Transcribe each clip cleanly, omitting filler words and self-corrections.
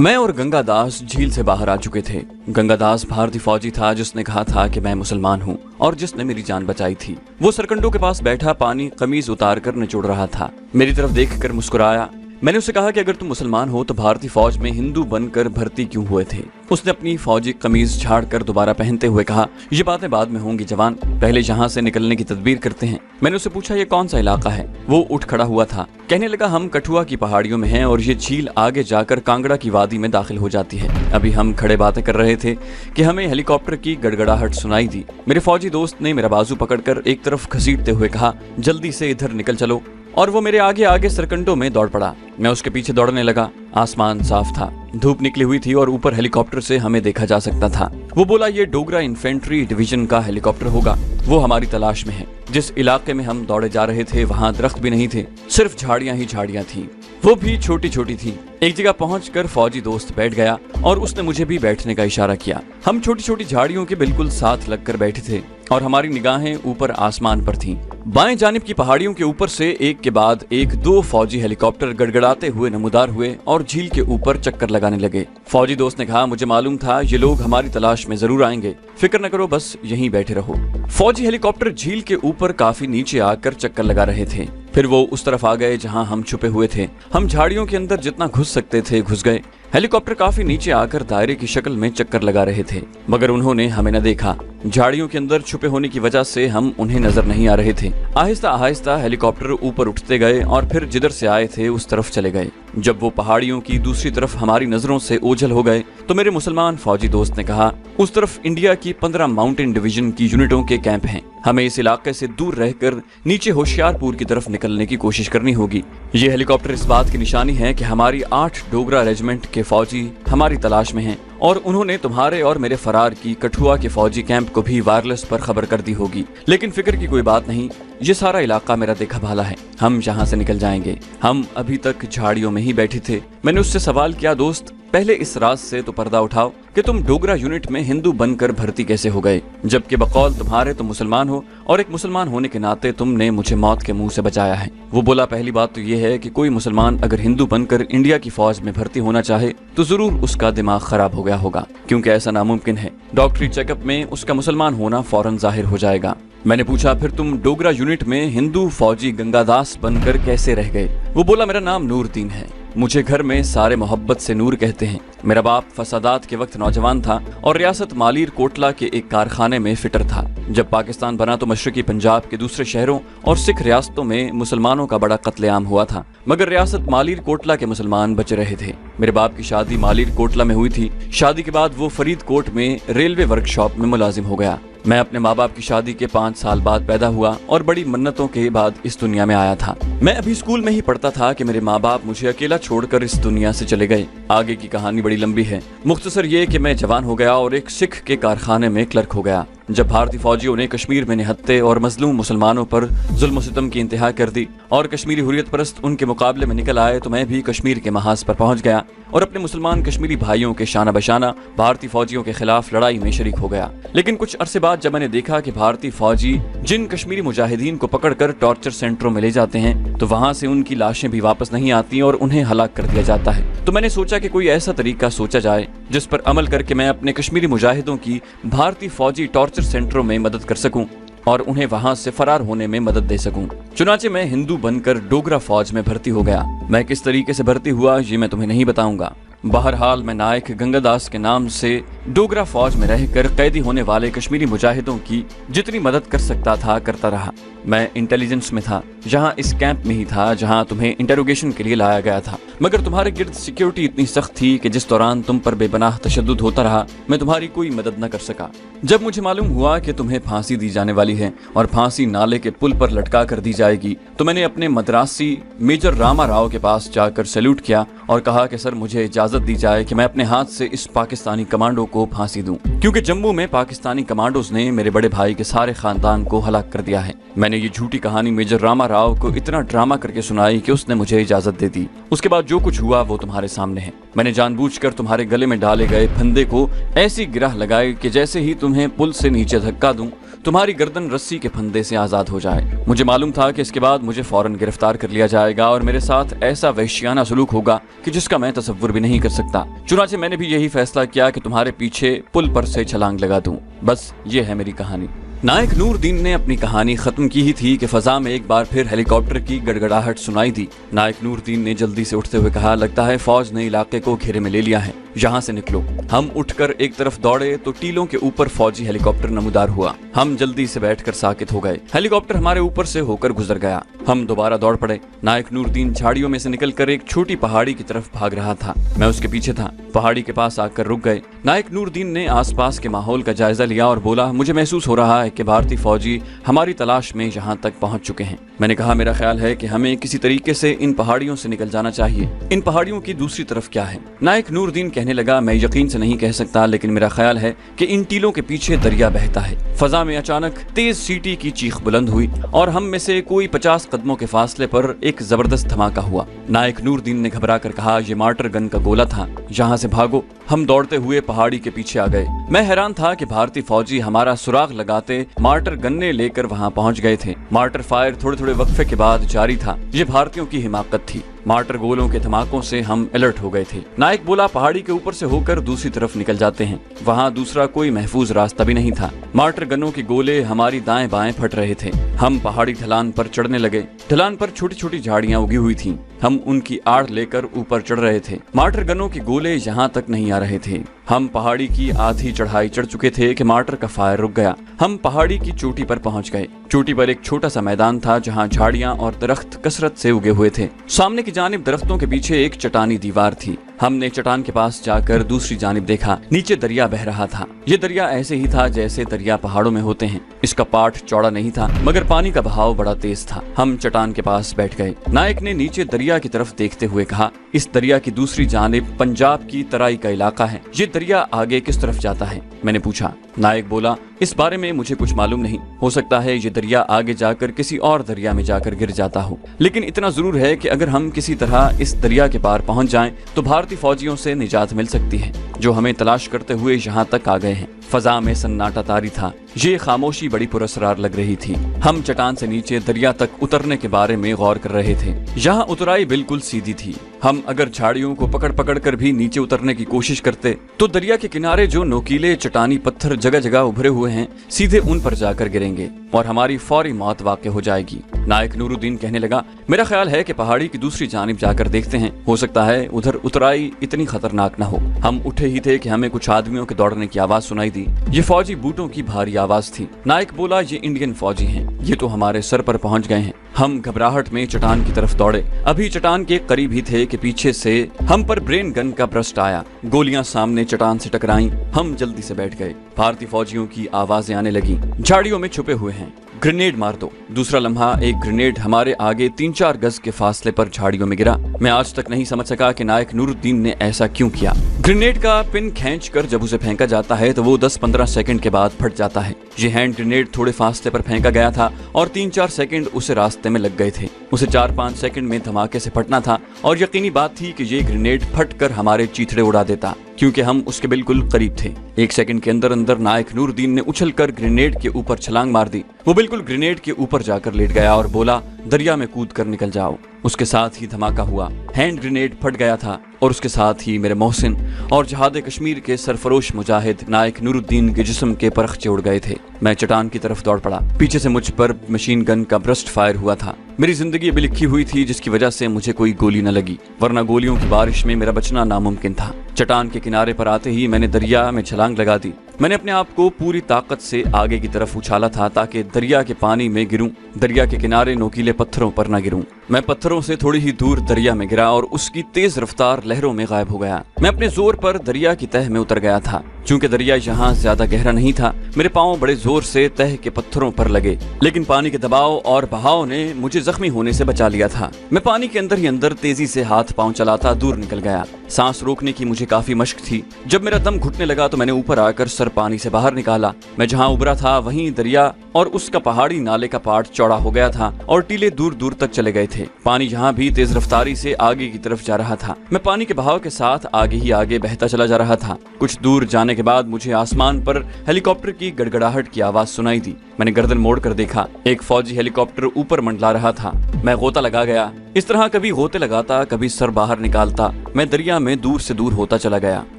मैं और गंगादास झील से बाहर आ चुके थे। गंगादास भारतीय फौजी था जिसने कहा था कि मैं मुसलमान हूँ और जिसने मेरी जान बचाई थी। वो सरकंडों के पास बैठा पानी कमीज उतार कर निचोड़ रहा था। मेरी तरफ देखकर मुस्कुराया। मैंने उससे कहा कि अगर तुम मुसलमान हो तो भारतीय फौज में हिंदू बनकर भर्ती क्यों हुए थे। उसने अपनी फौजी कमीज झाड़ कर दोबारा पहनते हुए कहा, ये बातें बाद में होंगी जवान, पहले यहाँ से निकलने की तदबीर करते हैं। मैंने उससे पूछा, ये कौन सा इलाका है? वो उठ खड़ा हुआ था। कहने लगा, हम कठुआ की पहाड़ियों में हैं और ये झील आगे जाकर कांगड़ा की वादी में दाखिल हो जाती है। अभी हम खड़े बातें कर रहे थे कि हमें हेलीकॉप्टर की गड़गड़ाहट सुनाई दी। मेरे फौजी दोस्त ने मेरा बाजू पकड़कर एक तरफ घसीटते हुए कहा, जल्दी से इधर निकल चलो। और वो मेरे आगे आगे सरकंडों में दौड़ पड़ा। मैं उसके पीछे दौड़ने लगा। आसमान साफ था, धूप निकली हुई थी और ऊपर हेलीकॉप्टर से हमें देखा जा सकता था। वो बोला, ये डोगरा इन्फेंट्री डिवीजन का हेलीकॉप्टर होगा, वो हमारी तलाश में है। जिस इलाके में हम दौड़े जा रहे थे वहाँ दरख्त भी नहीं थे, सिर्फ झाड़ियाँ ही झाड़ियाँ थी, वो भी छोटी छोटी थी। एक जगह पहुंचकर फौजी दोस्त बैठ गया और उसने मुझे भी बैठने का इशारा किया। हम छोटी छोटी झाड़ियों के बिल्कुल साथ लगकर बैठे थे और हमारी निगाहें ऊपर आसमान पर थीं। बाएं जानिब की पहाड़ियों के ऊपर से एक के बाद एक दो फौजी हेलीकॉप्टर गड़गड़ाते हुए नमूदार हुए और झील के ऊपर चक्कर लगाने लगे। फौजी दोस्त ने कहा, मुझे मालूम था ये लोग हमारी तलाश में जरूर आएंगे, फिक्र न करो, बस यहीं बैठे रहो। फौजी हेलीकॉप्टर झील के ऊपर काफी नीचे आकर चक्कर लगा रहे थे। फिर वो उस तरफ आ गए जहां हम छुपे हुए थे। हम झाड़ियों के अंदर जितना घुस सकते थे घुस गए। हेलीकॉप्टर काफी नीचे आकर दायरे की शक्ल में चक्कर लगा रहे थे, मगर उन्होंने हमें न देखा। झाड़ियों के अंदर छुपे होने की वजह से हम उन्हें नजर नहीं आ रहे थे। आहिस्ता आहिस्ता हेलीकॉप्टर ऊपर उठते गए और फिर जिधर से आए थे उस तरफ चले गए। जब वो पहाड़ियों की दूसरी तरफ हमारी नजरों से ओझल हो गए तो मेरे मुसलमान फौजी दोस्त ने कहा, उस तरफ इंडिया की 15 माउंटेन डिवीजन की यूनिटों के कैंप हैं। हमें इस इलाके से दूर रहकर नीचे होशियारपुर की तरफ निकलने की कोशिश करनी होगी। ये हेलीकॉप्टर इस बात की निशानी है कि हमारी 8 डोगरा रेजिमेंट के फौजी हमारी तलाश में हैं और उन्होंने तुम्हारे और मेरे फरार की कठुआ के फौजी कैंप को भी वायरलेस पर खबर कर दी होगी। लेकिन फिक्र की कोई बात नहीं, ये सारा इलाका मेरा देखा भाला है, हम यहाँ से निकल जाएंगे। हम अभी तक झाड़ियों में ही बैठे थे। मैंने उससे सवाल किया, दोस्त पहले इस राज से तो पर्दा उठाओ कि तुम डोगरा यूनिट में हिंदू बनकर भर्ती कैसे हो गए, जबकि बकौल तुम्हारे तुम मुसलमान हो और एक मुसलमान होने के नाते तुमने मुझे मौत के मुंह से बचाया है। वो बोला, पहली बात तो ये है कि कोई मुसलमान अगर हिंदू बनकर इंडिया की फौज में भर्ती होना चाहे तो जरूर उसका दिमाग खराब हो गया होगा, क्योंकि ऐसा नामुमकिन है। डॉक्टरी चेकअप में उसका मुसलमान होना फौरन जाहिर हो जाएगा। मैंने पूछा, फिर तुम डोगरा यूनिट में हिंदू फौजी गंगादास बनकर कैसे रह गए? वो बोला, मेरा नाम नूरदीन है, मुझे घर में सारे मोहब्बत से नूर कहते हैं। मेरा बाप फसादात के वक्त नौजवान था और रियासत मालीर कोटला के एक कारखाने में फिटर था। जब पाकिस्तान बना तो मशरकी पंजाब के दूसरे शहरों और सिख रियासतों में मुसलमानों का बड़ा कत्लेआम हुआ था, मगर रियासत मालीर कोटला के मुसलमान बचे रहे थे। मेरे बाप की शादी मालीर कोटला में हुई थी। शादी के बाद वो फरीदकोट में रेलवे वर्कशॉप में मुलाजिम हो गया। मैं अपने माँ बाप की शादी के 5 साल बाद पैदा हुआ और बड़ी मन्नतों के बाद इस दुनिया में आया था। मैं अभी स्कूल में ही पढ़ता था कि मेरे माँ बाप मुझे अकेला छोड़कर इस दुनिया से चले गए। आगे की कहानी बड़ी लंबी है, मुख्तसर ये कि मैं जवान हो गया और एक सिख के कारखाने में क्लर्क हो गया। जब भारतीय फौजियों ने कश्मीर में निहत्ते और मजलूम मुसलमानों पर जुल्म सितम की इंतहा कर दी और कश्मीरी हुर्रियत परस्त उनके मुकाबले में निकल आए तो मैं भी कश्मीर के महाज पर पहुंच गया और अपने मुसलमान कश्मीरी भाइयों के शाना बशाना भारतीय फौजियों के खिलाफ लड़ाई में शरीक हो गया। लेकिन कुछ अरसे बाद जब मैंने देखा कि भारतीय फौजी जिन कश्मीरी मुजाहिदीन को पकड़कर टॉर्चर सेंटरों में ले जाते हैं तो वहां से उनकी लाशें भी वापस नहीं आती और उन्हें हलाक कर दिया जाता है, तो मैंने सोचा कि कोई ऐसा तरीका सोचा जाए जिस पर अमल करके मैं अपने कश्मीरी मुजाहिदों की भारतीय फौजी टॉर्चर सेंटरों में मदद कर सकूं और उन्हें वहां से फरार होने में मदद दे सकूं। चुनाचे मैं हिंदू बनकर डोगरा फौज में भर्ती हो गया। मैं किस तरीके से भर्ती हुआ ये मैं तुम्हें नहीं बताऊंगा। बहरहाल मैं नायक गंगादास के नाम से डोगरा फौज में रहकर कैदी होने वाले कश्मीरी मुजाहिदों की जितनी मदद कर सकता था करता रहा। मैं इंटेलिजेंस में था, जहां इस कैंप में ही था जहां तुम्हें इंटेरोगेशन के लिए लाया गया था, मगर तुम्हारे गिर्द सिक्योरिटी इतनी सख्त थी कि जिस दौरान तुम पर बेपनाह तशद्दुद होता रहा मैं तुम्हारी कोई मदद न कर सका। जब मुझे मालूम हुआ कि तुम्हें फांसी दी जाने वाली है और फांसी नाले के पुल पर लटका कर दी जाएगी तो मैंने अपने मद्रासी मेजर रामा राव के पास जाकर सैल्यूट किया और कहा कि सर मुझे इजाजत दी जाए कि मैं अपने हाथ से इस पाकिस्तानी कमांडो को फांसी दूं, क्योंकि जम्मू में पाकिस्तानी कमांडोज ने मेरे बड़े भाई के सारे खानदान को हलाक कर दिया है। मैंने ये झूठी कहानी मेजर रामा राव को इतना ड्रामा करके सुनाई कि उसने मुझे इजाजत दे दी। उसके बाद जो कुछ हुआ वो तुम्हारे सामने है। मैंने जानबूझकर तुम्हारे गले में डाले गए फंदे को ऐसी गिरह लगाई कि जैसे ही तुम्हें पुल से नीचे धक्का दूं तुम्हारी गर्दन रस्सी के फंदे से आजाद हो जाए। मुझे मालूम था कि इसके बाद मुझे फौरन गिरफ्तार कर लिया जाएगा और मेरे साथ ऐसा वहशियाना सलूक होगा कि जिसका मैं तसव्वुर भी नहीं कर सकता। चुनांचे मैंने भी यही फैसला किया कि तुम्हारे पीछे पुल पर से छलांग लगा दूं। बस ये है मेरी कहानी। नायक नूरदीन ने अपनी कहानी खत्म की ही थी कि फजा में एक बार फिर हेलीकॉप्टर की गड़गड़ाहट सुनाई दी। नायक नूरदीन ने जल्दी से उठते हुए कहा, लगता है फौज ने इलाके को घेरे में ले लिया है, यहाँ से निकलो। हम उठकर एक तरफ दौड़े तो टीलों के ऊपर फौजी हेलीकॉप्टर नमूदार हुआ। हम जल्दी से बैठकर साकित हो गए। हेलीकॉप्टर हमारे ऊपर से होकर गुजर गया। हम दोबारा दौड़ पड़े। नायक नूरदीन झाड़ियों में से निकलकर एक छोटी पहाड़ी की तरफ भाग रहा था। मैं उसके पीछे था। पहाड़ी के पास आकर रुक गए। नायक नूरदीन ने आसपास के माहौल का जायजा लिया और बोला, मुझे महसूस हो रहा है कि भारतीय फौजी हमारी तलाश में यहाँ तक पहुँच चुके हैं। मैंने कहा, मेरा ख्याल है कि हमें किसी तरीके से इन पहाड़ियों से निकल जाना चाहिए। इन पहाड़ियों की दूसरी तरफ क्या है? नायक नूरदीन कहने लगा, मैं यकीन से नहीं कह सकता, लेकिन मेरा ख्याल है कि इन टीलों के पीछे दरिया बहता है। फजा में अचानक तेज सीटी की चीख बुलंद हुई और हम में से कोई 50 कदमों के फासले पर एक जबरदस्त धमाका हुआ। नायक नूरदीन ने घबरा कर कहा, ये मार्टर गन का गोला था, यहाँ से भागो। हम दौड़ते हुए पहाड़ी के पीछे आ गए। मैं हैरान था कि भारतीय फौजी हमारा सुराग लगाते मार्टर गन्ने लेकर वहाँ पहुँच गए थे। मार्टर फायर थोड़े थोड़े वक्फे के बाद जारी था। ये भारतीयों की हिमाकत थी। मार्टर गोलों के धमाकों से हम अलर्ट हो गए थे। नायक बोला, पहाड़ी के ऊपर से होकर दूसरी तरफ निकल जाते हैं। वहाँ दूसरा कोई महफूज रास्ता भी नहीं था। मार्टर गनों के गोले हमारी दाएं बाएं फट रहे थे। हम पहाड़ी ढलान पर चढ़ने लगे। ढलान पर छोटी छोटी झाड़ियां उगी हुई थीं। हम उनकी आड़ लेकर ऊपर चढ़ रहे थे। मार्टर गनों के गोले यहाँ तक नहीं आ रहे थे। हम पहाड़ी की आधी चढ़ाई चढ़ चुके थे कि मार्टर का फायर रुक गया। हम पहाड़ी की चोटी पर पहुंच गए। चोटी पर एक छोटा सा मैदान था जहां झाड़ियां और दरख्त कसरत से उगे हुए थे। सामने की जानिब दरख्तों के पीछे एक चट्टानी दीवार थी। हमने चट्टान के पास जाकर दूसरी जानिब देखा। नीचे दरिया बह रहा था। ये दरिया ऐसे ही था जैसे दरिया पहाड़ों में होते हैं। इसका पाठ चौड़ा नहीं था, मगर पानी का बहाव बड़ा तेज था। हम चट्टान के पास बैठ गए। नायक ने नीचे दरिया की तरफ देखते हुए कहा, इस दरिया की दूसरी जानिब पंजाब की तराई का इलाका है। ये दरिया आगे किस तरफ जाता है? मैंने पूछा। नायक बोला, इस बारे में मुझे कुछ मालूम नहीं। हो सकता है ये दरिया आगे जाकर किसी और दरिया में जाकर गिर जाता हो, लेकिन इतना जरूर है कि अगर हम किसी तरह इस दरिया के पार पहुंच जाएं, तो भारतीय फौजियों से निजात मिल सकती है, जो हमें तलाश करते हुए यहाँ तक आ गए हैं। फजा में सन्नाटा तारी था। ये खामोशी बड़ी पुरस्कार लग रही थी। हम चट्टान से नीचे दरिया तक उतरने के बारे में गौर कर रहे थे। यहाँ उतराई बिल्कुल सीधी थी। हम अगर झाड़ियों को पकड़ पकड़ कर भी नीचे उतरने की कोशिश करते तो दरिया के किनारे जो नोकीले चट्टानी पत्थर जगह जगह उभरे हुए हैं, सीधे उन पर जाकर गिरेंगे और हमारी फौरी मौत वाक़ हो जाएगी। नायक नूरुद्दीन कहने लगा, मेरा ख्याल है कि पहाड़ी की दूसरी जानिब जाकर देखते हैं। हो सकता है उधर उतराई इतनी खतरनाक न हो। हम उठे ही थे कि हमें कुछ आदमियों के दौड़ने की आवाज सुनाई दी। ये फौजी बूटों की भारी आवाज थी। नायक बोला, ये इंडियन फौजी हैं। ये तो हमारे सर पर पहुंच गए हैं। हम घबराहट में चट्टान की तरफ दौड़े। अभी चट्टान के करीब ही थे कि पीछे से हम पर ब्रेन गन का ब्रस्ट आया। गोलियां सामने चट्टान से टकराईं। हम जल्दी से बैठ गए। भारतीय फौजियों की आवाजें आने लगी। झाड़ियों में छुपे हुए हैं, ग्रेनेड मार दो। दूसरा लम्हा एक ग्रेनेड हमारे आगे 3-4 गज के फासले पर झाड़ियों में गिरा। मैं आज तक नहीं समझ सका कि नायक नूरुद्दीन ने ऐसा क्यों किया। ग्रेनेड का पिन खींचकर जब उसे फेंका जाता है तो वो 10-15 सेकंड के बाद फट जाता है। ये हैंड ग्रेनेड थोड़े फासले पर फेंका गया था और 3-4 सेकंड उसे रास्ते में लग गए थे। उसे 4-5 सेकंड में धमाके से फटना था और यकीनी बात थी कि ये ग्रेनेड फट कर हमारे चीथड़े उड़ा देता, क्योंकि हम उसके बिल्कुल करीब थे। 1 सेकंड के अंदर अंदर नायक नूरुद्दीन ने उछलकर ग्रेनेड के ऊपर छलांग मार दी। वो बिल्कुल ग्रेनेड के ऊपर जाकर लेट गया और बोला, दरिया में कूद कर निकल जाओ। उसके साथ ही धमाका हुआ। हैंड ग्रेनेड फट गया था और उसके साथ ही मेरे मोहसिन और जहाद कश्मीर के सरफरोश मुजाहिद नायक नूरुद्दीन के जिस्म के परखचे उड़ गए थे। मैं चट्टान की तरफ दौड़ पड़ा। पीछे से मुझ पर मशीन गन का ब्रस्ट फायर हुआ था। मेरी जिंदगी अभी लिखी हुई थी, जिसकी वजह से मुझे कोई गोली न लगी, वरना गोलियों की बारिश में मेरा बचना नामुमकिन था। चट्टान के किनारे पर आते ही मैंने दरिया में छलांग लगा दी। मैंने अपने आप को पूरी ताकत से आगे की तरफ उछाला था ताकि दरिया के पानी में गिरूं, दरिया के किनारे नोकीले पत्थरों पर न गिरूं। मैं पत्थरों से थोड़ी ही दूर दरिया में गिरा और उसकी तेज रफ्तार लहरों में गायब हो गया। मैं अपने जोर पर दरिया की तह में उतर गया था। चूंकि दरिया यहाँ ज्यादा गहरा नहीं था, मेरे पांव बड़े जोर से तह के पत्थरों पर लगे, लेकिन पानी के दबाव और बहाव ने मुझे जख्मी होने से बचा लिया था। मैं पानी के अंदर ही अंदर तेजी से हाथ पांव चलाता दूर निकल गया। सांस रोकने की मुझे काफी मश्क थी। जब मेरा दम घुटने लगा तो मैंने ऊपर आकर सर पानी से बाहर निकाला। मैं जहाँ उबरा था वहीं दरिया और उसका पहाड़ी नाले का पार्ट चौड़ा हो गया था और टीले दूर दूर तक चले गए थे। थे। पानी यहाँ भी तेज रफ्तारी से आगे की तरफ जा रहा था। मैं पानी के बहाव के साथ आगे ही आगे बहता चला जा रहा था। कुछ दूर जाने के बाद मुझे आसमान पर हेलीकॉप्टर की गड़गड़ाहट की आवाज सुनाई दी। मैंने गर्दन मोड़कर देखा, एक फौजी हेलीकॉप्टर ऊपर मंडला रहा था। मैं गोता लगा गया। इस तरह कभी गोते लगाता, कभी सर बाहर निकालता मैं दरिया में दूर से दूर होता चला गया,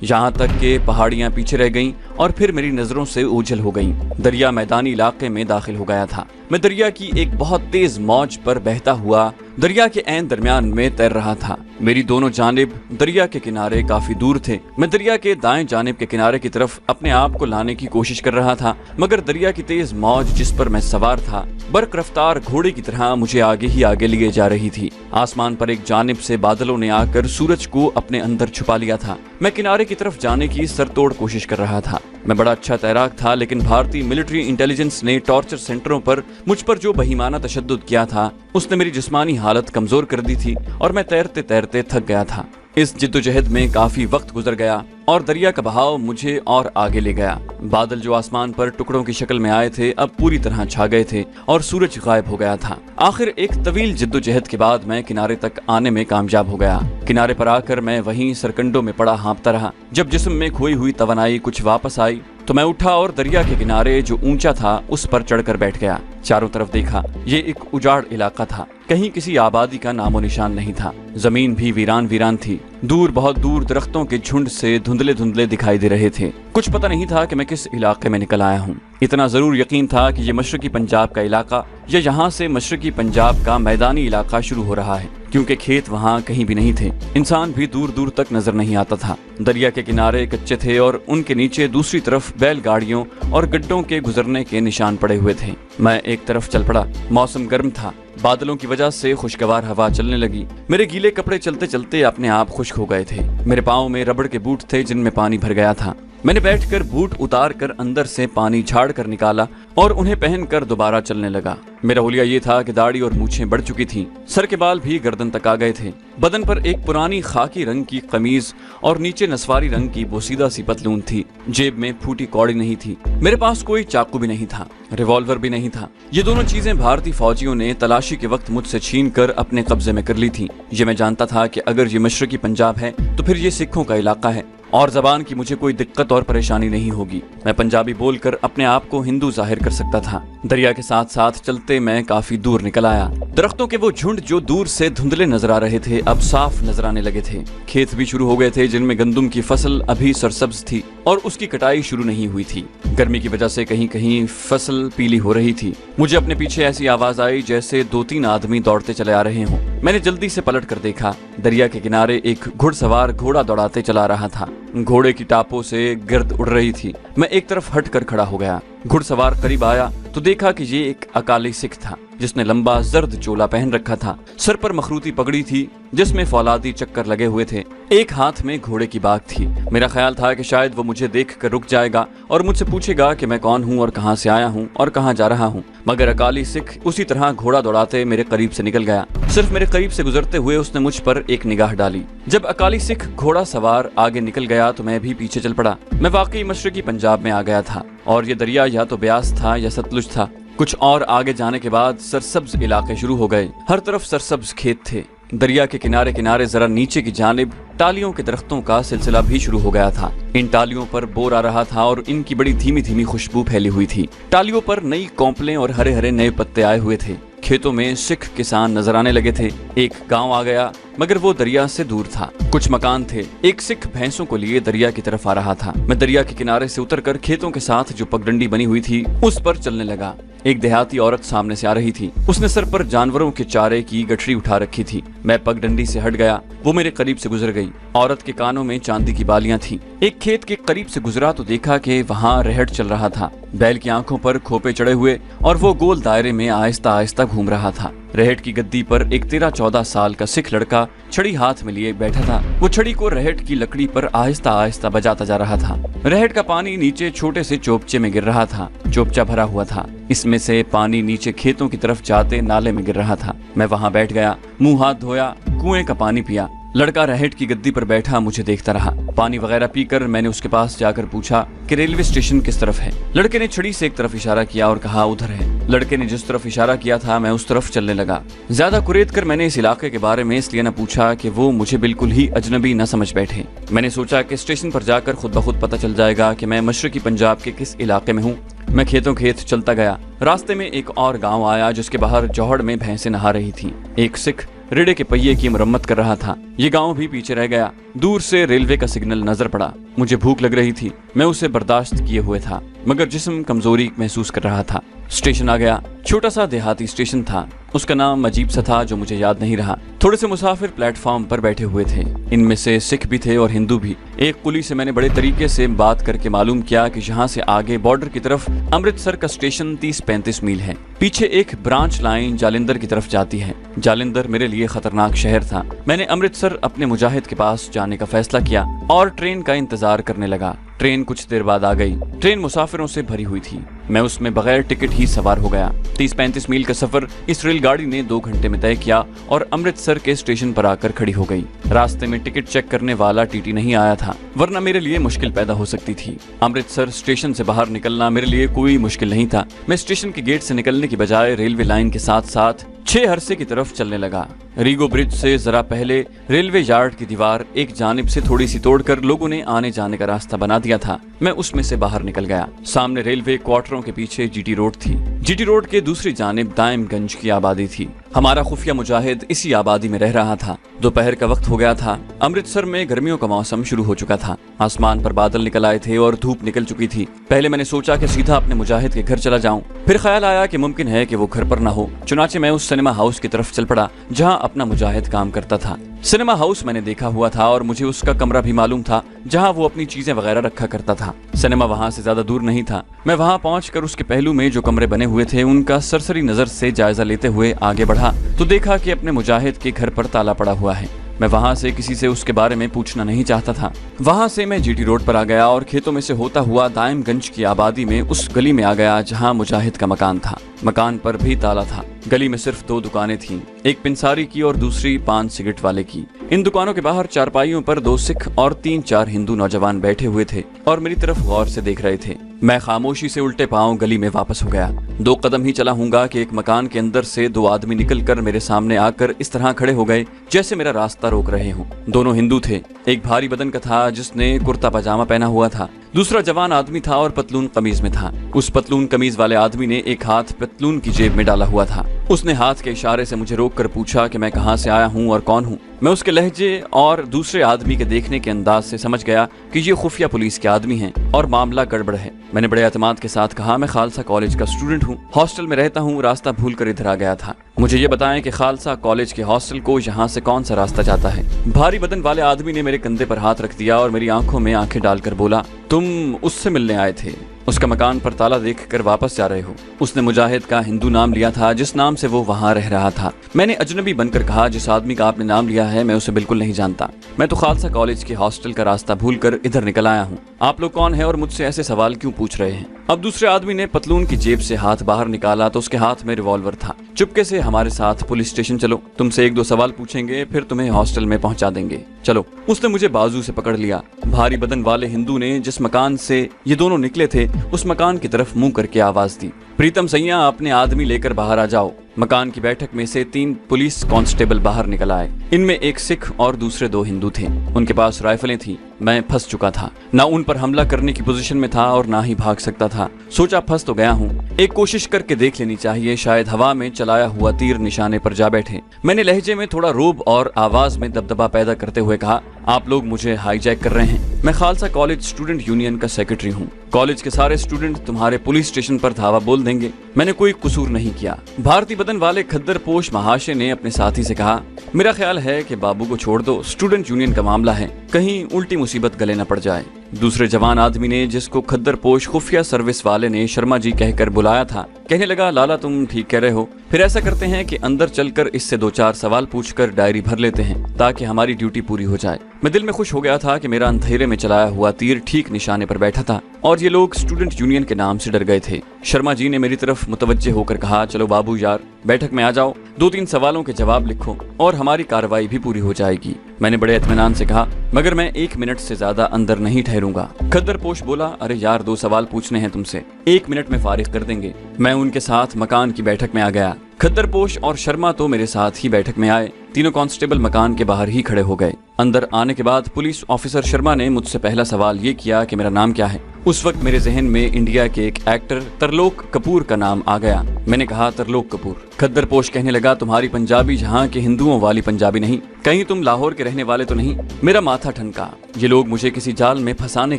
यहाँ तक कि पहाड़ियां पीछे रह गईं और फिर मेरी नजरों से ओझल हो गईं। दरिया मैदानी इलाके में दाखिल हो गया था। मैं दरिया की एक बहुत तेज मौज पर बहता हुआ दरिया के ऐन दरमियान में तैर रहा था। मेरी दोनों जानिब दरिया के किनारे काफी दूर थे। मैं दरिया के दाएं जानिब के किनारे की तरफ अपने आप को लाने की कोशिश कर रहा था, मगर दरिया की तेज मौज जिस पर मैं सवार था बर्क रफ्तार घोड़े की तरह मुझे आगे ही आगे लिए जा रही थी। आसमान पर एक जानिब से बादलों ने आकर सूरज को अपने अंदर छुपा लिया था। मैं किनारे की तरफ जाने की सरतोड़ कोशिश कर रहा था। मैं बड़ा अच्छा तैराक था, लेकिन भारतीय मिलिट्री इंटेलिजेंस ने टॉर्चर सेंटरों पर मुझ पर जो बहीमाना तशद्दुद किया था उसने मेरी जिस्मानी हालत कमजोर कर दी थी और मैं तैरते तैरते थक गया था। इस जिद्दोजहद में काफी वक्त गुजर गया और दरिया का बहाव मुझे और आगे ले गया। बादल जो आसमान पर टुकड़ों की शक्ल में आए थे अब पूरी तरह छा गए थे और सूरज गायब हो गया था। आखिर एक तवील जिद्दोजहद के बाद मैं किनारे तक आने में कामयाब हो गया। किनारे पर आकर मैं वहीं सरकंडों में पड़ा हाँफता रहा। जब जिस्म में खोई हुई तवानाई कुछ वापस आई तो मैं उठा और दरिया के किनारे जो ऊंचा था उस पर चढ़कर बैठ गया। चारों तरफ देखा, ये एक उजाड़ इलाका था। कहीं किसी आबादी का नामो निशान नहीं था। जमीन भी वीरान वीरान थी। दूर बहुत दूर दरख्तों के झुंड से धुंधले धुंधले दिखाई दे रहे थे। कुछ पता नहीं था कि मैं किस इलाके में निकल आया हूँ। इतना जरूर यकीन था कि ये मशरकी पंजाब का इलाका या यहाँ से मशरकी पंजाब का मैदानी इलाका शुरू हो रहा है, क्योंकि खेत वहाँ कहीं भी नहीं थे। इंसान भी दूर दूर तक नजर नहीं आता था। दरिया के किनारे कच्चे थे और उनके नीचे दूसरी तरफ बैलगाड़ियों और गड्ढों के गुजरने के निशान पड़े हुए थे। मैं एक तरफ चल पड़ा। मौसम गर्म था। बादलों की वजह से खुशगवार हवा चलने लगी। मेरे गीले कपड़े चलते चलते अपने आप खुश्क हो गए थे। मेरे पाँव में रबड़ के बूट थे जिनमें पानी भर गया था। मैंने बैठकर बूट उतार कर अंदर से पानी झाड़ कर निकाला और उन्हें पहनकर दोबारा चलने लगा। मेरा हुलिया ये था कि दाढ़ी और मूछें बढ़ चुकी थीं। सर के बाल भी गर्दन तक आ गए थे। बदन पर एक पुरानी खाकी रंग की कमीज और नीचे नस्वारी रंग की बोसीदा सी पतलून थी। जेब में फूटी कौड़ी नहीं थी। मेरे पास कोई चाकू भी नहीं था, रिवॉल्वर भी नहीं था। ये दोनों चीजें भारतीय फौजियों ने तलाशी के वक्त मुझसे छीन कर अपने कब्जे में कर ली थी। ये मैं जानता था कि अगर ये मशरकी पंजाब है तो फिर ये सिखों का इलाका है और जबान की मुझे कोई दिक्कत और परेशानी नहीं होगी। मैं पंजाबी बोलकर अपने आप को हिंदू जाहिर कर सकता था। दरिया के साथ साथ चलते मैं काफी दूर निकल आया। दरख्तों के वो झुंड जो दूर से धुंधले नजर आ रहे थे अब साफ नजर आने लगे थे। खेत भी शुरू हो गए थे जिनमें गंदुम की फसल अभी सरसब्ज थी और उसकी कटाई शुरू नहीं हुई थी। गर्मी की वजह से कहीं कहीं फसल पीली हो रही थी। मुझे अपने पीछे ऐसी आवाज आई जैसे 2-3 आदमी दौड़ते चले आ रहे हों। मैंने जल्दी से पलट कर देखा। दरिया के किनारे एक घुड़सवार घोड़ा दौड़ाते चला रहा था। घोड़े की टापों से गर्द उड़ रही थी। मैं एक तरफ हट कर खड़ा हो गया। घुड़सवार करीब आया तो देखा कि ये एक अकाली सिख था जिसने लंबा जर्द चोला पहन रखा था। सर पर मखरूती पगड़ी थी जिसमें फौलादी चक्कर लगे हुए थे। एक हाथ में घोड़े की बाग थी। मेरा ख्याल था कि शायद वो मुझे देखकर रुक जाएगा और मुझसे पूछेगा कि मैं कौन हूँ और कहाँ से आया हूँ और कहाँ जा रहा हूँ, मगर अकाली सिख उसी तरह घोड़ा दौड़ाते मेरे करीब से निकल गया। सिर्फ मेरे करीब से गुजरते हुए उसने मुझ पर एक निगाह डाली। जब अकाली सिख घोड़ा सवार आगे निकल गया तो मैं भी पीछे चल पड़ा। मैं वाकई मशरकी पंजाब में आ गया था और ये दरिया या तो ब्यास था या सतलुज था। कुछ और आगे जाने के बाद सरसब्ज इलाके शुरू हो गए। हर तरफ सरसब्ज खेत थे। दरिया के किनारे किनारे जरा नीचे की जानिब टालियों के दरख्तों का सिलसिला भी शुरू हो गया था। इन टालियों पर बोर आ रहा था और इनकी बड़ी धीमी धीमी खुशबू फैली हुई थी। टालियों पर नई कौंपलें और हरे हरे नए पत्ते आए हुए थे। खेतों में सिख किसान नजर आने लगे थे। एक गांव आ गया मगर वो दरिया से दूर था। कुछ मकान थे। एक सिख भैंसों को लिए दरिया की तरफ आ रहा था। मैं दरिया के किनारे से उतरकर खेतों के साथ जो पगडंडी बनी हुई थी उस पर चलने लगा। एक देहाती औरत सामने से आ रही थी। उसने सर पर जानवरों के चारे की गठरी उठा रखी थी। मैं पगडंडी से हट गया। वो मेरे करीब से गुजर गई। औरत के कानों में चांदी की बालियां थीं। एक खेत के करीब से गुजरा तो देखा कि वहाँ रहट चल रहा था। बैल की आंखों पर खोपे चढ़े हुए और वो गोल दायरे में आहिस्ता आहिस्ता घूम रहा था। रहट की गद्दी पर एक 13-14 साल का सिख लड़का छड़ी हाथ में लिए बैठा था। वो छड़ी को रहट की लकड़ी पर आहिस्ता आहिस्ता बजाता जा रहा था। रहट का पानी नीचे छोटे से चोपचे में गिर रहा था। चोपचा भरा हुआ था। इसमें से पानी नीचे खेतों की तरफ जाते नाले में गिर रहा था। मैं वहाँ बैठ गया, मुंह हाथ धोया, कुएं का पानी पिया। लड़का रहट की गद्दी पर बैठा मुझे देखता रहा। पानी वगैरह पीकर मैंने उसके पास जाकर पूछा कि रेलवे स्टेशन किस तरफ है। लड़के ने छड़ी से एक तरफ इशारा किया और कहा उधर है। लड़के ने जिस तरफ इशारा किया था मैं उस तरफ चलने लगा। ज्यादा कुरेद कर मैंने इस इलाके के बारे में इसलिए न पूछा कि वो मुझे बिल्कुल ही अजनबी न समझ बैठे। मैंने सोचा कि स्टेशन पर जाकर खुद ब खुद पता चल जाएगा कि मैं मशरकी पंजाब के किस इलाके में हूँ। मैं खेतों खेत चलता गया। रास्ते में एक और गांव आया जिसके बाहर जौहड़ में भैंसें नहा रही थीं। एक सिख रेड़े के पहिए की मरम्मत कर रहा था। ये गांव भी पीछे रह गया। दूर से रेलवे का सिग्नल नजर पड़ा। मुझे भूख लग रही थी। मैं उसे बर्दाश्त किए हुए था, मगर जिस्म कमजोरी महसूस कर रहा था। स्टेशन आ गया। छोटा सा देहाती स्टेशन था। उसका नाम अजीब सा था जो मुझे याद नहीं रहा। थोड़े से मुसाफिर प्लेटफॉर्म पर बैठे हुए थे। इनमें से सिख भी थे और हिंदू भी। एक कुली से मैंने बड़े तरीके से बात करके मालूम किया कि यहाँ से आगे बॉर्डर की तरफ अमृतसर का स्टेशन 30-35 मील है। पीछे एक ब्रांच लाइन जालिंदर की तरफ जाती है। जालिंदर मेरे लिए खतरनाक शहर था। मैंने अमृतसर अपने मुजाहिद के पास जाने का फैसला किया और ट्रेन का इंतजार करने लगा। ट्रेन कुछ देर बाद आ गई। ट्रेन मुसाफिरों से भरी हुई थी। मैं उसमें बगैर टिकट ही सवार हो गया। 30-35 मील का सफर इस रेलगाड़ी ने 2 घंटे में तय किया और अमृतसर के स्टेशन पर आकर खड़ी हो गई। रास्ते में टिकट चेक करने वाला टीटी नहीं आया था, वरना मेरे लिए मुश्किल पैदा हो सकती थी। अमृतसर स्टेशन से बाहर निकलना मेरे लिए कोई मुश्किल नहीं था। मैं स्टेशन के गेट से निकलने की बजाय रेलवे लाइन के साथ साथ 6 हरसे की तरफ चलने लगा। रीगो ब्रिज से जरा पहले रेलवे यार्ड की दीवार एक जानिब से थोड़ी सी तोड़कर लोगों ने आने जाने का रास्ता बना दिया था। मैं उसमें से बाहर निकल गया। सामने रेलवे क्वार्टरों के पीछे जीटी रोड थी। जीटी रोड के दूसरी जानिब दाइमगंज की आबादी थी। हमारा खुफिया मुजाहिद इसी आबादी में रह रहा था। दोपहर का वक्त हो गया था। अमृतसर में गर्मियों का मौसम शुरू हो चुका था। आसमान पर बादल निकल आए थे और धूप निकल चुकी थी। पहले मैंने सोचा कि सीधा अपने मुजाहिद के घर चला जाऊं। फिर ख्याल आया कि मुमकिन है कि वो घर पर ना हो। चुनाचे मैं उस सिनेमा हाउस की तरफ चल पड़ा जहां अपना मुजाहिद काम करता था। सिनेमा हाउस मैंने देखा हुआ था और मुझे उसका कमरा भी मालूम था जहां वो अपनी चीजें वगैरह रखा करता था। सिनेमा वहां से ज्यादा दूर नहीं था। मैं वहां पहुंचकर उसके पहलू में जो कमरे बने हुए थे उनका सरसरी नजर से जायजा लेते हुए आगे बढ़ा तो देखा कि अपने मुजाहिद के घर पर ताला पड़ा हुआ है। मैं वहां से किसी से उसके बारे में पूछना नहीं चाहता था। वहां से मैं जीटी रोड पर आ गया और खेतों में से होता हुआ दाइमगंज की आबादी में उस गली में आ गया जहां मुजाहिद का मकान था। मकान पर भी ताला था। गली में सिर्फ 2 दुकानें थीं, एक पिंसारी की और दूसरी पान सिगरेट वाले की। इन दुकानों के बाहर चारपाइयों पर 2 सिख और 3-4 हिंदू नौजवान बैठे हुए थे और मेरी तरफ गौर से देख रहे थे। मैं खामोशी से उल्टे पांव गली में वापस हो गया। 2 कदम ही चला हूंगा कि एक मकान के अंदर से 2 आदमी निकलकर मेरे सामने आकर इस तरह खड़े हो गए जैसे मेरा रास्ता रोक रहे हों। दोनों हिंदू थे। एक भारी बदन का था जिसने कुर्ता पजामा पहना हुआ था। दूसरा जवान आदमी था और पतलून कमीज में था। उस पतलून कमीज वाले आदमी ने एक हाथ पतलून की जेब में डाला हुआ था। उसने हाथ के इशारे से मुझे रोककर पूछा कि मैं कहां से आया हूं और कौन हूं। मैं उसके लहजे और दूसरे आदमी के देखने के अंदाज से समझ गया कि ये खुफिया पुलिस के आदमी हैं और मामला गड़बड़ है। मैंने बड़े एतमाद के साथ कहा, मैं खालसा कॉलेज का स्टूडेंट हूँ, हॉस्टल में रहता हूँ, रास्ता भूल कर इधर आ गया था। मुझे ये बताएं कि खालसा कॉलेज के हॉस्टल को यहाँ से कौन सा रास्ता जाता है। भारी बदन वाले आदमी ने मेरे कंधे पर हाथ रख दिया और मेरी आंखों में आंखें डालकर बोला, तुम उससे मिलने आए थे, उसका मकान पर ताला देखकर वापस जा रहे हो। उसने मुजाहिद का हिंदू नाम लिया था जिस नाम से वो वहाँ रह रहा था। मैंने अजनबी बनकर कहा, जिस आदमी का आपने नाम लिया है मैं उसे बिल्कुल नहीं जानता। मैं तो खालसा कॉलेज के हॉस्टल का रास्ता भूलकर इधर निकल आया हूँ। आप लोग कौन है और मुझसे ऐसे सवाल क्यों पूछ रहे हैं। अब दूसरे आदमी ने पतलून की जेब से हाथ बाहर निकाला तो उसके हाथ में रिवॉल्वर था। चुपके से हमारे साथ पुलिस स्टेशन चलो, तुमसे 1-2 सवाल पूछेंगे, फिर तुम्हें हॉस्टल में पहुंचा देंगे, चलो। उसने मुझे बाजू से पकड़ लिया। भारी बदन वाले हिंदू ने जिस मकान से ये दोनों निकले थे उस मकान की तरफ मुंह करके आवाज दी, प्रीतम सैया अपने आदमी लेकर बाहर आ जाओ। मकान की बैठक में से 3 पुलिस कांस्टेबल बाहर निकल आए। इनमें एक सिख और दूसरे 2 हिंदू थे। उनके पास राइफलें थी। मैं फंस चुका था, ना उन पर हमला करने की पोजीशन में था और ना ही भाग सकता था। सोचा फंस तो गया हूँ, एक कोशिश करके देख लेनी चाहिए, शायद हवा में चलाया हुआ तीर निशाने पर जा बैठे। मैंने लहजे में थोड़ा रोब और आवाज में दबदबा पैदा करते हुए कहा, आप लोग मुझे हाईजैक कर रहे हैं। मैं खालसा कॉलेज स्टूडेंट यूनियन का सेक्रेटरी हूँ। कॉलेज के सारे स्टूडेंट तुम्हारे पुलिस स्टेशन पर धावा बोल देंगे। मैंने कोई कसूर नहीं किया। भारतीय बदन वाले खद्दर पोश महाशय ने अपने साथी से कहा, मेरा ख्याल है कि बाबू को छोड़ दो, स्टूडेंट यूनियन का मामला है, कहीं उल्टी मुसीबत गले न पड़ जाए। दूसरे जवान आदमी ने, जिसको खद्दर पोश खुफिया सर्विस वाले ने शर्मा जी कहकर बुलाया था, कहने लगा, लाला तुम ठीक कह रहे हो, फिर ऐसा करते हैं कि अंदर चलकर इससे 2-4 सवाल पूछकर डायरी भर लेते हैं ताकि हमारी ड्यूटी पूरी हो जाए। मैं दिल में खुश हो गया था कि मेरा अंधेरे में चलाया हुआ तीर ठीक निशाने पर बैठा था और ये लोग स्टूडेंट यूनियन के नाम से डर गए थे। शर्मा जी ने मेरी तरफ मुतवज्जे होकर कहा, चलो बाबू यार, बैठक में आ जाओ, 2-3 सवालों के जवाब लिखो और हमारी कार्रवाई भी पूरी हो जाएगी। मैंने बड़े इत्मीनान से कहा, मगर मैं 1 मिनट से ज्यादा अंदर नहीं ठहरूंगा। खद्दरपोश बोला, अरे यार 2 सवाल पूछने हैं तुमसे, 1 मिनट में फारिग कर देंगे। मैं उनके साथ मकान की बैठक में आ गया। खद्दरपोश और शर्मा तो मेरे साथ ही बैठक में आए। तीनों कांस्टेबल मकान के बाहर ही खड़े हो गए। अंदर आने के बाद पुलिस ऑफिसर शर्मा ने मुझसे पहला सवाल ये किया कि मेरा नाम क्या है। उस वक्त मेरे जहन में इंडिया के एक एक्टर तरलोक कपूर का नाम आ गया। मैंने कहा, तरलोक कपूर। खद्दरपोश कहने लगा, तुम्हारी पंजाबी यहाँ के हिंदुओं वाली पंजाबी नहीं, कहीं तुम लाहौर के रहने वाले तो नहीं? मेरा माथा ठनका। ये लोग मुझे किसी जाल में फंसाने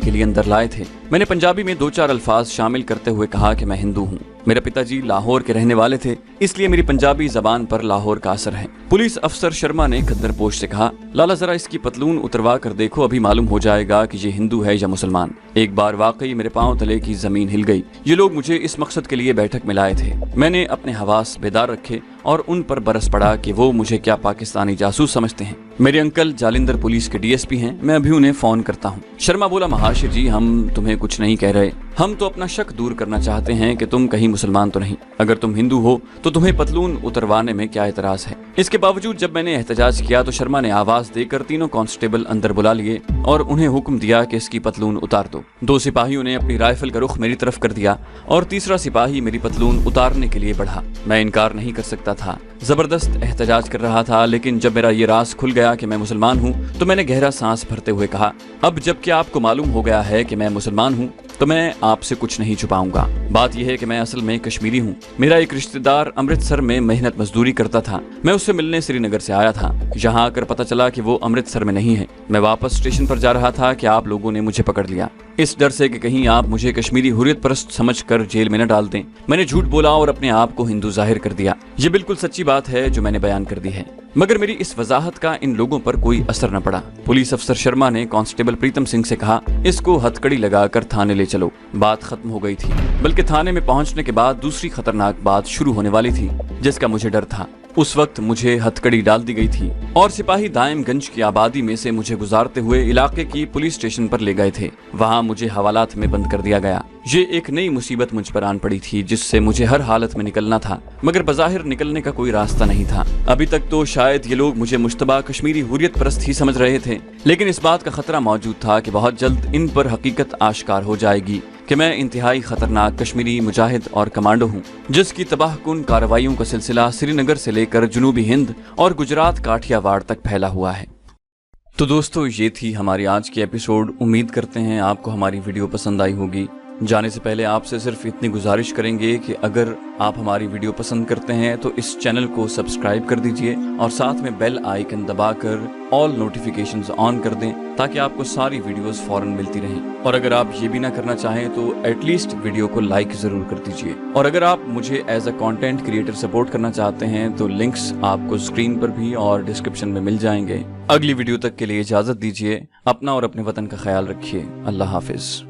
के लिए अंदर लाए थे। मैंने पंजाबी में 2-4 अल्फाज शामिल करते हुए कहा कि मैं हिंदू हूँ। मेरे पिताजी लाहौर के रहने वाले थे, इसलिए मेरी पंजाबी जबान पर लाहौर का असर है। पुलिस अफसर शर्मा ने खद्दरपोश से कहा, लाला जरा इसकी पतलून उतरवा कर देखो, अभी मालूम हो जाएगा कि ये हिंदू है या मुसलमान। एक बार वाकई मेरे पांव तले की जमीन हिल गई। ये लोग मुझे इस मकसद के लिए बैठक में लाए थे। मैंने अपने हवास बेदार रखे और उन पर बरस पड़ा कि वो मुझे क्या पाकिस्तानी जासूस समझते हैं। मेरे अंकल जालिंधर पुलिस के डीएसपी हैं, मैं अभी उन्हें फोन करता हूँ। शर्मा बोला, महाशय जी, हम तुम्हें कुछ नहीं कह रहे, हम तो अपना शक दूर करना चाहते हैं कि तुम कहीं मुसलमान तो नहीं। अगर तुम हिंदू हो तो तुम्हें पतलून उतरवाने में क्या एतराज है? इसके बावजूद जब मैंने एहतजाज किया तो शर्मा ने आवाज देकर तीनों कांस्टेबल अंदर बुला लिए और उन्हें हुक्म दिया कि इसकी पतलून उतार दो। 2 सिपाहियों ने अपनी राइफल का रुख मेरी तरफ कर दिया और तीसरा सिपाही मेरी पतलून उतारने के लिए बढ़ा। मैं इनकार नहीं कर सकता था, जबरदस्त एहतजाज कर रहा था, लेकिन जब मेरा ये राज खुल गया कि मैं मुसलमान हूँ तो मैंने गहरा सांस भरते हुए कहा, अब जबकि आपको मालूम हो गया है कि मैं मुसलमान हूँ तो मैं आपसे कुछ नहीं छुपाऊंगा। बात यह है कि मैं असल में कश्मीरी हूँ। मेरा एक रिश्तेदार अमृतसर में मेहनत मजदूरी करता था। मैं उससे मिलने श्रीनगर से आया था। यहाँ आकर पता चला कि वो अमृतसर में नहीं है। मैं वापस स्टेशन पर जा रहा था कि आप लोगों ने मुझे पकड़ लिया, इस डर से कि कहीं आप मुझे कश्मीरी हुर्रियत परस्त समझकर जेल में न डाल दें। मैंने झूठ बोला और अपने आप को हिंदू जाहिर कर दिया। ये बिल्कुल सच्ची बात है जो मैंने बयान कर दी है, मगर मेरी इस वजाहत का इन लोगों पर कोई असर न पड़ा। पुलिस अफसर शर्मा ने कांस्टेबल प्रीतम सिंह से कहा, इसको हथकड़ी लगाकर थाने ले चलो। बात खत्म हो गई थी, बल्कि थाने में पहुंचने के बाद दूसरी खतरनाक बात शुरू होने वाली थी, जिसका मुझे डर था। उस वक्त मुझे हथकड़ी डाल दी गई थी और सिपाही दायमगंज की आबादी में से मुझे गुजारते हुए इलाके की पुलिस स्टेशन पर ले गए थे। वहां मुझे हवालात में बंद कर दिया गया। ये एक नई मुसीबत मुझ पर आन पड़ी थी जिससे मुझे हर हालत में निकलना था, मगर बज़ाहिर निकलने का कोई रास्ता नहीं था। अभी तक तो शायद ये लोग मुझे मुश्तबा कश्मीरी हुर्रियत परस्त ही समझ रहे थे, लेकिन इस बात का खतरा मौजूद था कि बहुत जल्द इन पर हकीकत आश्कार हो जाएगी कि मैं इंतहाई खतरनाक कश्मीरी मुजाहिद और कमांडो हूँ, जिसकी तबाहकुन कार्रवाइयों का सिलसिला श्रीनगर से लेकर जुनूबी हिंद और गुजरात काठियावाड़ तक फैला हुआ है। तो दोस्तों, ये थी हमारी आज की एपिसोड। उम्मीद करते हैं आपको हमारी वीडियो पसंद आई होगी। जाने से पहले आपसे सिर्फ इतनी गुजारिश करेंगे कि अगर आप हमारी वीडियो पसंद करते हैं तो इस चैनल को सब्सक्राइब कर दीजिए और साथ में बेल आइकन दबाकर ऑल नोटिफिकेशंस ऑन कर दें ताकि आपको सारी वीडियोस फौरन मिलती रहें। और अगर आप ये भी ना करना चाहें तो एटलीस्ट वीडियो को लाइक जरूर कर दीजिए। और अगर आप मुझे as a content creator support करना चाहते हैं तो लिंक्स आपको स्क्रीन पर भी और डिस्क्रिप्शन में मिल जाएंगे। अगली वीडियो तक के लिए इजाजत दीजिए। अपना और अपने वतन का ख्याल रखिए। अल्लाह हाफिज।